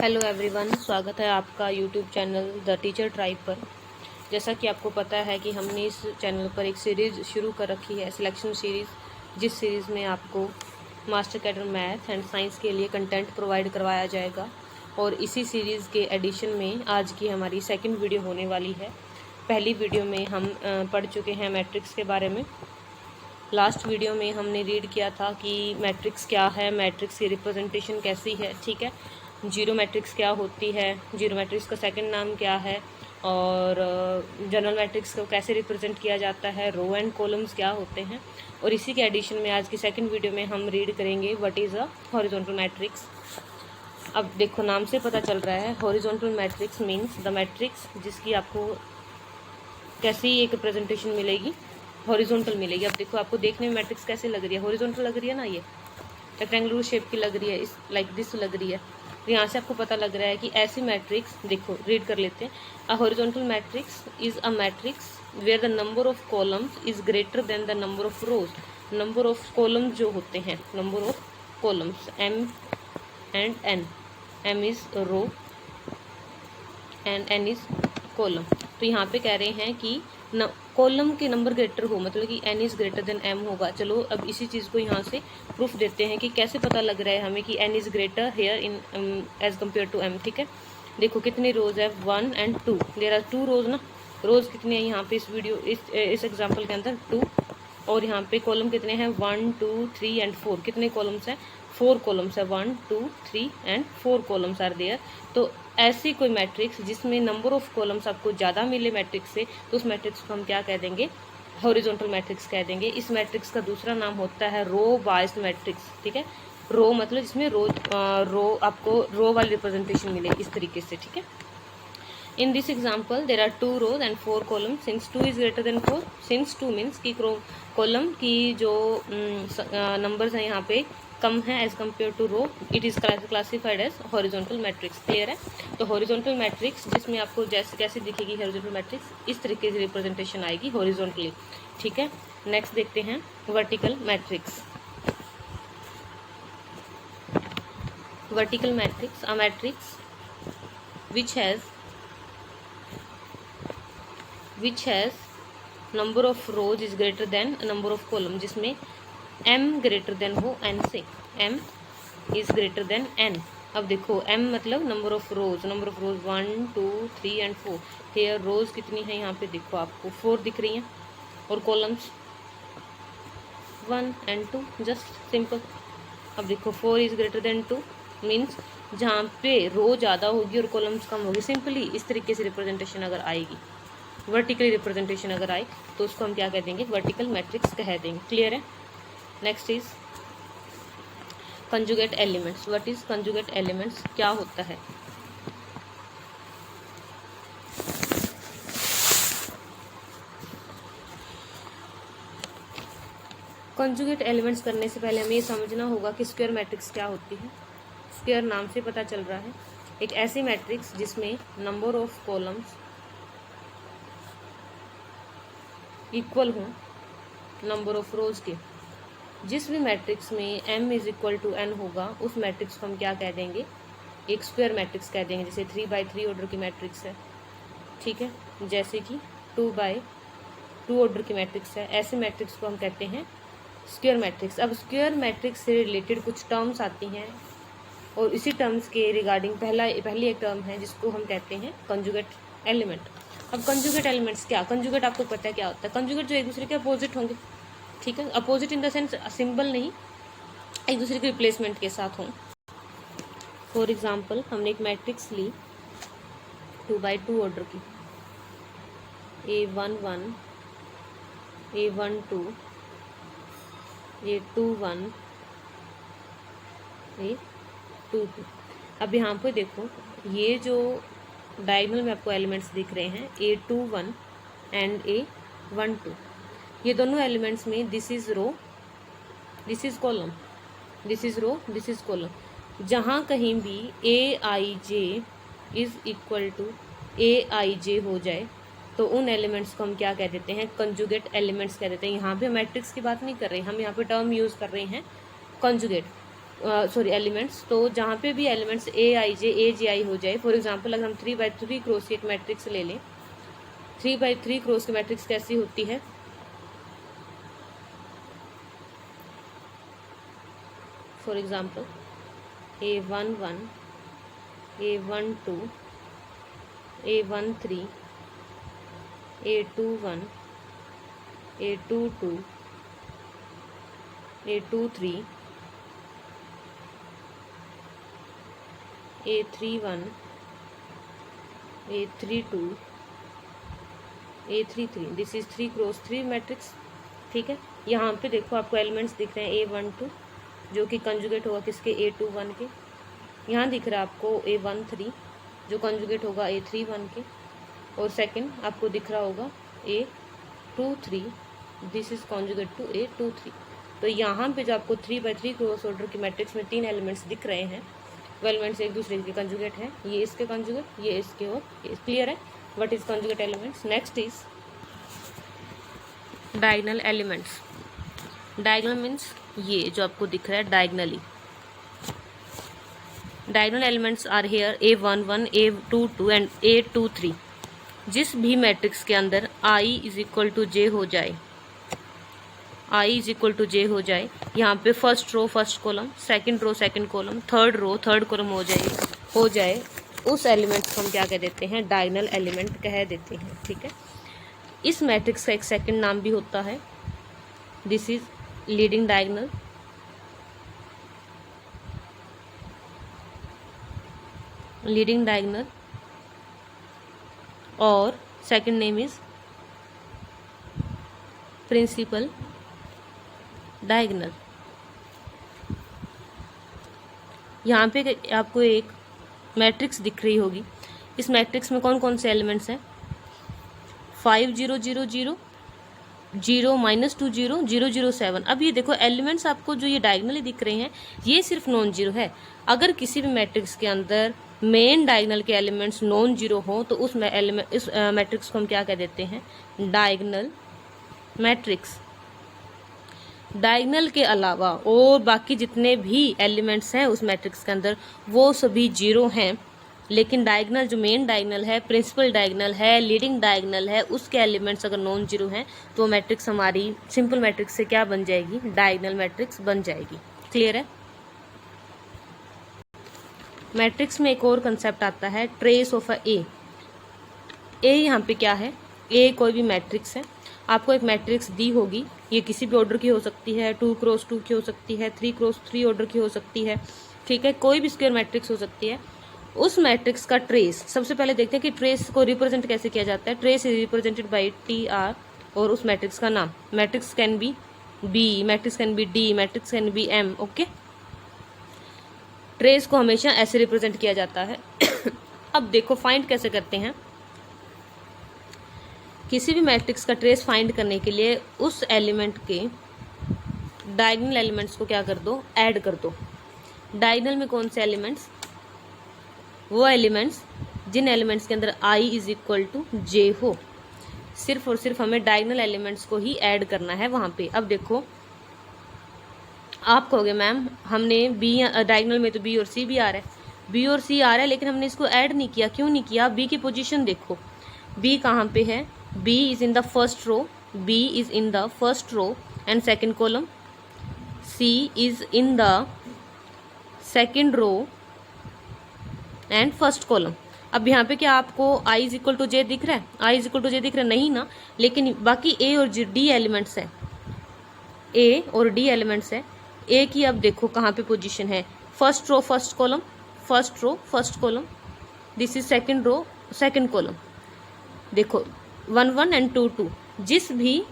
Hello everyone, स्वागत है आपका YouTube channel the teacher tribe पर। जैसा कि आपको पता है कि हमने इस चैनल पर एक सीरीज़ शुरू कर रखी है, सिलेक्शन सीरीज़, जिस सीरीज़ में आपको master cadre math and science के लिए कंटेंट प्रोवाइड करवाया जाएगा। और इसी सीरीज़ के एडिशन में आज की हमारी सेकंड वीडियो होने वाली है। पहली वीडियो में हम पढ़ चुके हैं मैट्रिक्स के बारे में। लास्ट वीडियो में हमने रीड किया था कि मैट्रिक्स क्या है, मैट्रिक्स की रिप्रेजेंटेशन कैसी है, ठीक है। जीरो मैट्रिक्स क्या होती है, जीरो मैट्रिक्स का सेकंड नाम क्या है, और जनरल मैट्रिक्स को कैसे रिप्रेजेंट किया जाता है, रो एंड कॉलम्स क्या होते हैं। और इसी के एडिशन में आज की सेकंड वीडियो में हम रीड करेंगे what is a horizontal matrix. अब देखो, नाम से पता चल रहा है horizontal matrix means the matrix जिसकी आपको कैसी एक रिप्रेजेंटेशन मिलेगी, हॉरिजॉन्टल मिलेगी। अब देखो, आपको देखने में मैट्रिक्स कैसे लग रही है, हॉरिजॉन्टल लग रही है ना, ये रेक्टेंगुलर शेप की लग रही है, इस लाइक दिस लग रही है। तो यहाँ से आपको पता लग रहा है कि ऐसी मैट्रिक्स, देखो रीड कर लेते हैं। A horizontal matrix is a matrix where the number of columns is greater than the number of rows. Number of columns जो होते हैं, number of columns M and N, M is row and N is column. तो यहाँ पे कह रहे हैं कि कॉलम के नंबर ग्रेटर हो, मतलब कि N is greater than M होगा। चलो अब इसी चीज़ को यहाँ से प्रूफ देते हैं कि कैसे पता लग रहा है हमें कि N is greater here in as compare to M, ठीक है। देखो कितनी रोज है, 1 and 2, देयर आर 2 रोज ना। रोज कितनी है यहाँ पे इस वीडियो इस एग्जाम्पल के अंदर 2, और यहाँ पे कॉलम कितने हैं 1 2 3 and 4। कितने कॉलम्स हैं, 4 कॉलम्स है, 1 2 3 and 4 कॉलम्स आर देयर। तो ऐसी कोई मैट्रिक्स जिसमें नंबर ऑफ कॉलम्स आपको ज़्यादा मिले मैट्रिक्स से, तो उस मैट्रिक्स को हम क्या कह देंगे, हॉरिजॉन्टल मैट्रिक्स कह देंगे। इस मैट्रिक्स का दूसरा नाम होता है रो बाइस्ड मैट्रिक्स, ठीक है। रो मतलब जिसमें रो आपको रो वाली रिप्रेजेंटेशन मिले इस तरीके से, ठीक है। In this example there are 2 rows and 4 columns since 2 is greater than 4। since 2 means कि कॉलम की जो नंबर्स हैं यहाँ पे कम है as compare to row, it is classified as horizontal matrix. Clear है। तो हॉरिजॉन्टल मैट्रिक्स जिसमें आपको जैसे कैसे दिखेगी हॉरिजॉन्टल मैट्रिक्स, इस तरीके से रिप्रेजेंटेशन आएगी हॉरिजॉन्टली, ठीक है। नेक्स्ट देखते हैं vertical matrix. Vertical matrix, a matrix which has number of rows is greater than number of column, जिसमें m greater than हो n से, m is greater than n। अब देखो m मतलब number of rows 1 2 3 and 4। Here rows कितनी है यहाँ पे, देखो आपको 4 दिख रही हैं, और कॉलम्स 1 and 2, जस्ट सिंपल। अब देखो 4 इज ग्रेटर देन 2 मीन्स जहाँ पे रो ज़्यादा होगी और कॉलम्स कम होगी, सिंपली इस तरीके से रिप्रेजेंटेशन अगर आएगी, वर्टिकल रिप्रेजेंटेशन अगर आए तो उसको हम क्या कह देंगे, वर्टिकल मैट्रिक्स कह देंगे। क्लियर है। Next is conjugate elements. What is conjugate elements, क्या होता है। कंजुगेट एलिमेंट्स करने से पहले हमें ये समझना होगा कि स्क्वायर मैट्रिक्स क्या होती है। स्क्वायर नाम से पता चल रहा है एक ऐसी मैट्रिक्स जिसमें नंबर ऑफ कॉलम्स इक्वल हो नंबर ऑफ रोज के। जिस भी मैट्रिक्स में m is equal to n होगा उस मैट्रिक्स को हम क्या कह देंगे, एक स्क्वायर मैट्रिक्स कह देंगे। जैसे 3/3 ऑर्डर की मैट्रिक्स है, ठीक है, जैसे कि 2/2 ऑर्डर की मैट्रिक्स है, ऐसे मैट्रिक्स को हम कहते हैं स्क्वायर मैट्रिक्स। अब स्क्वायर मैट्रिक्स से रिलेटेड कुछ टर्म्स आती हैं, और इसी टर्म्स के रिगार्डिंग पहली एक टर्म है जिसको हम कहते हैं कंजुगेट एलिमेंट। अब कंजुगेट एलिमेंट्स क्या, कंजुगेट आपको पता है क्या होता है। कंजुगेट जो एक दूसरे के अपोजिट होंगे, ठीक है, opposite in the sense symbol नहीं, एक दूसरे के रिप्लेसमेंट के साथ हों। फॉर एग्जांपल हमने एक मैट्रिक्स ली 2/2 ऑर्डर की, A11 A12 A21 A22। अब यहाँ पे देखो ये जो डायगोनल में आपको एलिमेंट्स दिख रहे हैं A21 एंड A12, ये दोनों एलिमेंट्स में this is row this is column, this is row this is column. जहाँ कहीं भी Aij is equal to Aij हो जाए तो उन एलिमेंट्स को हम क्या कह देते हैं, कंजुगेट एलिमेंट्स कह देते हैं। यहाँ पे मैट्रिक्स की बात नहीं कर रहे, हम यहाँ पे टर्म यूज़ कर रहे हैं कंजुगेट। सॉरी एलिमेंट्स, तो जहाँ पे भी एलिमेंट्स AIJ हो जाए, फॉर एग्जांपल अगर हम 3x3 क्रॉस की एक मैट्रिक्स ले लें, 3x3 क्रॉस की मैट्रिक्स कैसी होती है, for example A11, A12, A13, A21, A22, A23, A31, A32, A33, this is 3x3 matrix. ठीक है, यहाँ पे देखो आपको एलिमेंट्स दिख रहे हैं A12 जो कि कंजुगेट होगा किसके, A21 के। यहाँ दिख रहा है आपको A13 जो कंजुगेट होगा A31 के, और सेकंड आपको दिख रहा होगा A23, this is conjugate to A23। तो यहाँ पे जो आपको 3x3 क्रॉस ऑर्डर की मैट्रिक्स में 3 एलिमेंट्स दिख रहे हैं, वो एलिमेंट्स एक दूसरे के कंजुगेट हैं, ये इसके कंजुगेट, ये इसके, और क्लियर है what is conjugate elements. Next is diagonal elements. Diagonal means ये जो आपको दिख रहा है diagonally. Diagonal elements are here A11, A22 and A23। जिस भी मैट्रिक्स के अंदर I is equal to J हो जाए, I is equal to J हो जाए, यहाँ पे first row first column, second row second column, third row third column हो जाए, उस एलिमेंट्स को हम क्या कह देते हैं, डायगोनल एलिमेंट कह देते हैं। ठीक है, इस मैट्रिक्स का एक सेकंड नाम भी होता है, this is leading diagonal. Leading diagonal, और second name is principal diagonal. यहाँ पे आपको एक मैट्रिक्स दिख रही होगी, इस मैट्रिक्स में कौन कौन से एलिमेंट्स हैं, 5 0 0 0 0 -2 0 0 0 7। अब ये देखो एलिमेंट्स आपको जो ये डायगोनली दिख रहे हैं ये सिर्फ नॉन जीरो है। अगर किसी भी मैट्रिक्स के अंदर मेन डायगोनल के एलिमेंट्स नॉन जीरो हो तो उस मैट्रिक्स को हम क्या कह देते हैं, डायगोनल मैट्रिक्स। डायगोनल के अलावा और बाकी जितने भी एलिमेंट्स हैं उस मैट्रिक्स के अंदर वो सभी जीरो हैं, लेकिन डायगोनल जो मेन डायगोनल है, प्रिंसिपल डायगोनल है, लीडिंग डायगोनल है, उसके एलिमेंट्स अगर नॉन जीरो हैं तो मैट्रिक्स हमारी सिंपल मैट्रिक्स से क्या बन जाएगी, डायगोनल मैट्रिक्स बन जाएगी। क्लियर है। मैट्रिक्स में एक और कंसेप्ट आता है ट्रेस ऑफ ए। यहाँ पे क्या है, ए कोई भी मैट्रिक्स है, आपको एक मैट्रिक्स दी होगी, ये किसी भी ऑर्डर की हो सकती है, 2x2 की हो सकती है, 3x3 ऑर्डर की हो सकती है। ठीक है, कोई भी स्क्वायर मैट्रिक्स हो सकती है। उस मैट्रिक्स का ट्रेस, सबसे पहले देखते हैं कि ट्रेस को रिप्रेजेंट कैसे किया जाता है। Trace is represented by TR और उस मैट्रिक्स का नाम। Matrix can be B, matrix can be D, matrix can be M। Okay, trace को हमेशा ऐसे रिप्रेजेंट किया जाता है। अब देखो फाइंड कैसे करते हैं। किसी भी मैट्रिक्स का ट्रेस फाइंड करने के लिए उस एलिमेंट के डायगोनल एलिमेंट्स को क्या कर दो, ऐड कर दो। डायगोनल में कौन से एलिमेंट्स, वो एलिमेंट्स जिन एलिमेंट्स के अंदर I is equal to J हो, सिर्फ और सिर्फ हमें डायगोनल एलिमेंट्स को ही ऐड करना है वहां पे। अब देखो आप कहोगे मैम हमने बी, डायगोनल में तो B और C भी आ रहा है, B और C आ रहा है, लेकिन हमने इसको ऐड नहीं किया। क्यों नहीं किया, B की पोजीशन देखो, B कहाँ पे है, B is in the first row, B is in the first row and second column, C is in the second row and first column. अब यहाँ पे क्या आपको I is equal to J दिख रहा है, I is equal to J दिख रहा है, नहीं ना, लेकिन बाकी A और D एलिमेंट्स है, A और D एलिमेंट्स है। A की अब देखो कहाँ पे पोजीशन है, first row first column, first row first column, this is second row second column. देखो 1 1 एंड 2 2, जिस भी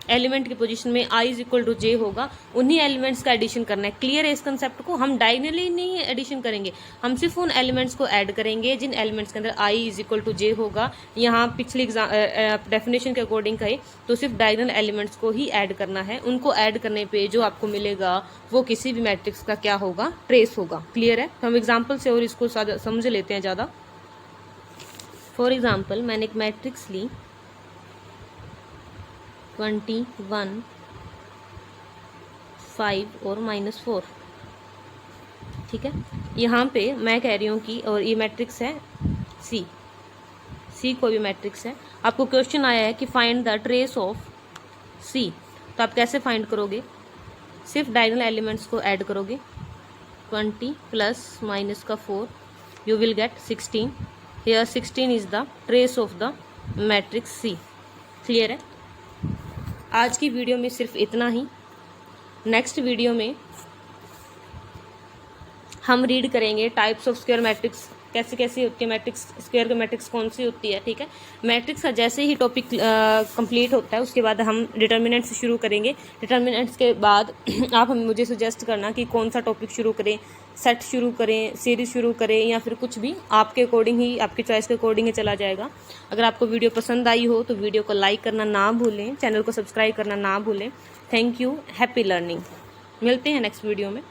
एलिमेंट की पोजीशन में I is equal to J होगा उन्हीं एलिमेंट्स का एडिशन करना है। क्लियर है इस कंसेप्ट को। हम डायगोनली नहीं एडिशन करेंगे, हम सिर्फ उन एलिमेंट्स को ऐड करेंगे जिन एलिमेंट्स के अंदर I is equal to J होगा। यहाँ पिछली डेफिनेशन के अकॉर्डिंग कहे तो सिर्फ डायगोनल एलिमेंट्स को ही ऐड करना है। उनको ऐड करने पे जो आपको मिलेगा वो किसी भी मैट्रिक्स का क्या होगा, ट्रेस होगा। क्लियर है। तो हम एग्जाम्पल से और इसको समझ लेते हैं ज़्यादा। फॉर एग्जाम्पल मैंने एक मैट्रिक्स ली 21 5 और -4। ठीक है, यहाँ पे मैं कह रही हूँ कि, और ये मैट्रिक्स है सी कोई भी मैट्रिक्स है, आपको क्वेश्चन आया है कि फाइंड द ट्रेस ऑफ सी, तो आप कैसे फाइंड करोगे? सिर्फ डायगोनल एलिमेंट्स को ऐड करोगे, 20 प्लस माइनस का 4, you will get 16। Here 16 is the trace of the matrix C. Clear है? आज की वीडियो में सिर्फ इतना ही। नेक्स्ट वीडियो में हम रीड करेंगे टाइप्स ऑफ स्क्वायर मैट्रिक्स, कैसे कैसे होती है मैट्रिक्स, स्क्वायर की मैट्रिक्स कौन सी होती है। ठीक है, मैट्रिक्स का जैसे ही टॉपिक कंप्लीट होता है उसके बाद हम डिटर्मिनेंट्स शुरू करेंगे। डिटर्मिनेंट्स के बाद आप हम मुझे सजेस्ट करना कि कौन सा टॉपिक शुरू करें, सेट शुरू करें, सीरीज शुरू करें, या फिर कुछ भी आपके अकॉर्डिंग ही, आपकी चॉइस के अकॉर्डिंग ही चला जाएगा। अगर आपको वीडियो पसंद आई हो तो वीडियो को लाइक करना ना भूलें, चैनल को सब्सक्राइब करना ना भूलें। Thank you, happy learning. मिलते हैं नेक्स्ट वीडियो में।